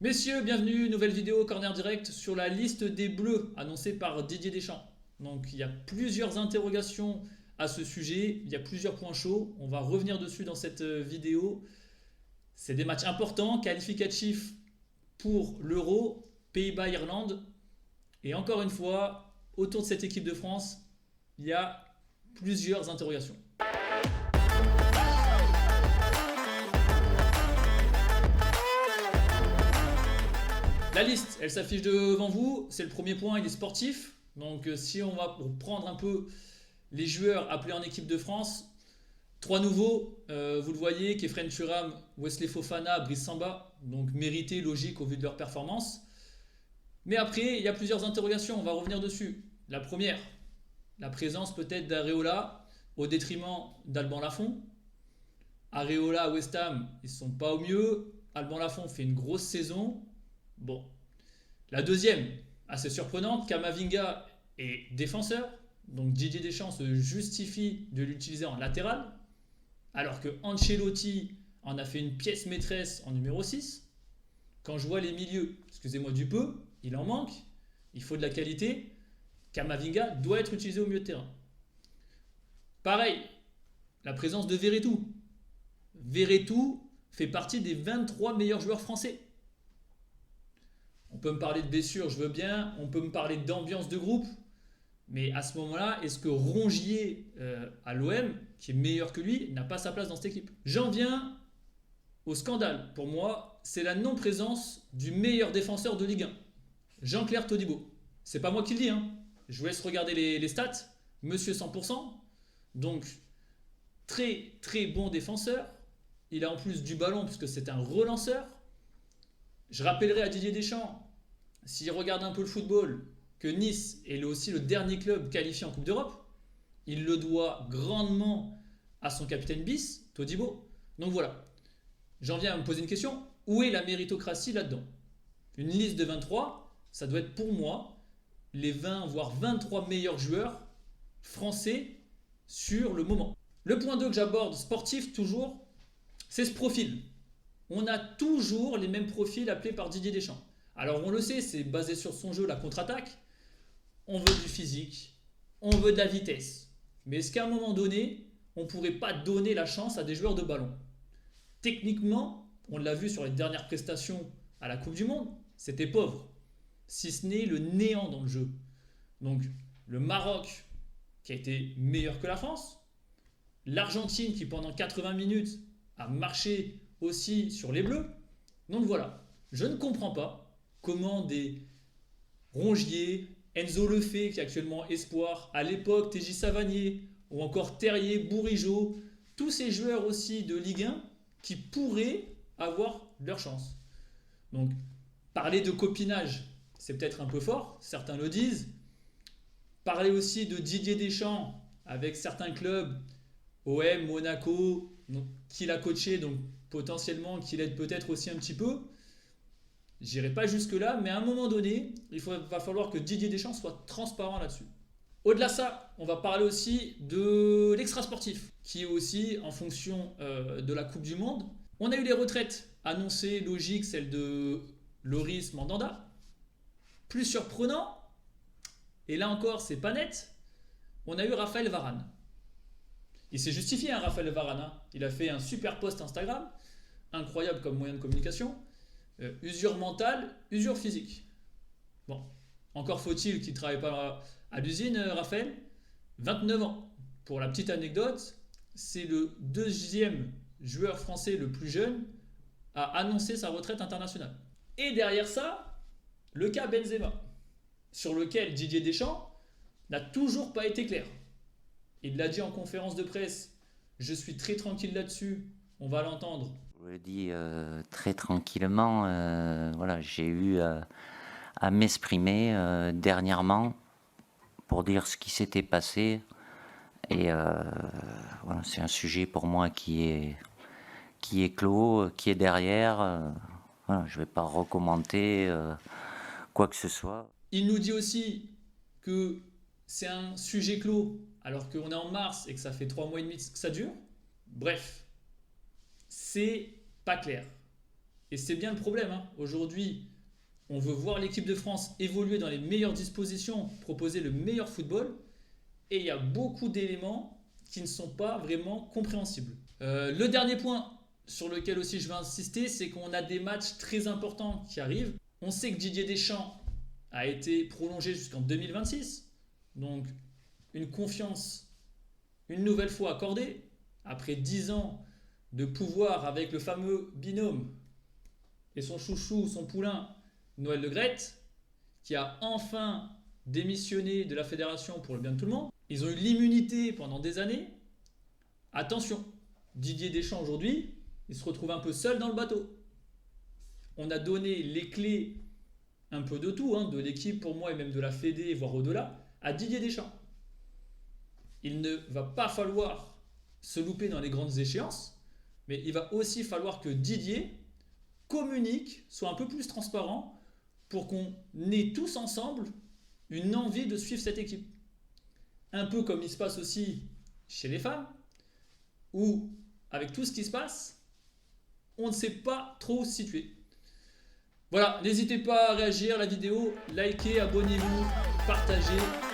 Messieurs, bienvenue, nouvelle vidéo Corner Direct sur la liste des Bleus annoncée par Didier Deschamps. Donc il y a plusieurs interrogations à ce sujet, il y a plusieurs points chauds, on va revenir dessus dans cette vidéo. C'est des matchs importants, qualificatifs pour l'Euro, Pays-Bas-Irlande. Et encore une fois, autour de cette équipe de France, il y a plusieurs interrogations. La liste, elle s'affiche devant vous. C'est le premier point, il est sportif. Donc si on va prendre un peu les joueurs appelés en équipe de France, trois nouveaux, vous le voyez, Kefren Turam, Wesley Fofana, Brice Samba. Donc mérité, logique au vu de leur performance. Mais après, il y a plusieurs interrogations, on va revenir dessus. La première, la présence peut-être d'Areola au détriment d'Alban Lafont. Areola à West Ham, ils ne sont pas au mieux. Alban Lafont fait une grosse saison. Bon. La deuxième, assez surprenante, Kamavinga est défenseur. Donc Didier Deschamps se justifie de l'utiliser en latéral. Alors que Ancelotti en a fait une pièce maîtresse en numéro 6. Quand je vois les milieux, excusez-moi du peu, il en manque. Il faut de la qualité. Kamavinga doit être utilisé au milieu de terrain. Pareil, la présence de Verretou. Verretou fait partie des 23 meilleurs joueurs français. On peut me parler de blessure, je veux bien. On peut me parler d'ambiance de groupe. Mais à ce moment-là, est-ce que Rongier à l'OM, qui est meilleur que lui, n'a pas sa place dans cette équipe? J'en viens au scandale. Pour moi, c'est la non-présence du meilleur défenseur de Ligue 1, Jean-Claire Todibo. C'est pas moi qui le dis, hein. Je vous laisse regarder les stats. Monsieur 100%. Donc, très très bon défenseur. Il a en plus du ballon puisque c'est un relanceur. Je rappellerai à Didier Deschamps, s'il regarde un peu le football, que Nice est aussi le dernier club qualifié en Coupe d'Europe. Il le doit grandement à son capitaine bis, Todibo. Donc voilà, j'en viens à me poser une question. Où est la méritocratie là-dedans? Une liste de 23, ça doit être pour moi les 20 voire 23 meilleurs joueurs français sur le moment. Le point 2 que j'aborde, sportif toujours, c'est ce profil. On a toujours les mêmes profils appelés par Didier Deschamps. Alors on le sait, c'est basé sur son jeu, la contre-attaque. On veut du physique, on veut de la vitesse. Mais est-ce qu'à un moment donné, on ne pourrait pas donner la chance à des joueurs de ballon? Techniquement, on l'a vu sur les dernières prestations à la Coupe du Monde, c'était pauvre. Si ce n'est le néant dans le jeu. Donc le Maroc qui a été meilleur que la France, l'Argentine qui pendant 80 minutes a marché aussi sur les Bleus. Donc voilà, je ne comprends pas comment des Rongier, Enzo Lefebvre qui est actuellement espoir, à l'époque TJ Savanier ou encore Terrier, Bourigeaud, tous ces joueurs aussi de Ligue 1 qui pourraient avoir leur chance. Donc parler de copinage, c'est peut-être un peu fort, certains le disent. Parler aussi de Didier Deschamps avec certains clubs, OM, Monaco, qu'il a coaché, donc potentiellement qu'il aide peut-être aussi un petit peu. J'irai pas jusque-là, mais à un moment donné, va falloir que Didier Deschamps soit transparent là-dessus. Au-delà de ça, on va parler aussi de l'extra-sportif, qui est aussi en fonction de la Coupe du Monde. On a eu les retraites annoncées, logiques, celle de Loris Mandanda. Plus surprenant, et là encore c'est pas net, on a eu Raphaël Varane. Il s'est justifié, hein, Raphaël Varane. Hein. Il a fait un super post Instagram, incroyable comme moyen de communication. Usure mentale, usure physique. Bon, encore faut-il qu'il ne travaille pas à l'usine, Raphaël. 29 ans. Pour la petite anecdote, c'est le deuxième joueur français le plus jeune à annoncer sa retraite internationale. Et derrière ça, le cas Benzema, sur lequel Didier Deschamps n'a toujours pas été clair. Il l'a dit en conférence de presse, je suis très tranquille là-dessus, on va l'entendre. Je le dis très tranquillement, voilà, j'ai eu à m'exprimer dernièrement pour dire ce qui s'était passé. Et voilà, c'est un sujet pour moi qui est clos, qui est derrière. Voilà, je ne vais pas recommenter quoi que ce soit. Il nous dit aussi que c'est un sujet clos alors qu'on est en mars et que ça fait 3 mois et demi que ça dure. Bref, c'est pas clair. Et c'est bien le problème, hein. Aujourd'hui, on veut voir l'équipe de France évoluer dans les meilleures dispositions, proposer le meilleur football. Et il y a beaucoup d'éléments qui ne sont pas vraiment compréhensibles. Le dernier point sur lequel aussi je vais insister, c'est qu'on a des matchs très importants qui arrivent. On sait que Didier Deschamps a été prolongé jusqu'en 2026. Donc une confiance une nouvelle fois accordée. Après 10 ans de pouvoir avec le fameux binôme et son chouchou, son poulain, Noël Le Graët, qui a enfin démissionné de la fédération pour le bien de tout le monde. Ils ont eu l'immunité pendant des années. Attention, Didier Deschamps aujourd'hui, il se retrouve un peu seul dans le bateau. On a donné les clés un peu de tout, hein, de l'équipe pour moi et même de la fédé, voire au-delà, à Didier Deschamps. Il ne va pas falloir se louper dans les grandes échéances, mais il va aussi falloir que Didier communique, soit un peu plus transparent, pour qu'on ait tous ensemble une envie de suivre cette équipe. Un peu comme il se passe aussi chez les femmes, où avec tout ce qui se passe, on ne sait pas trop se situer. Voilà, n'hésitez pas à réagir à la vidéo, likez, abonnez-vous, partagez.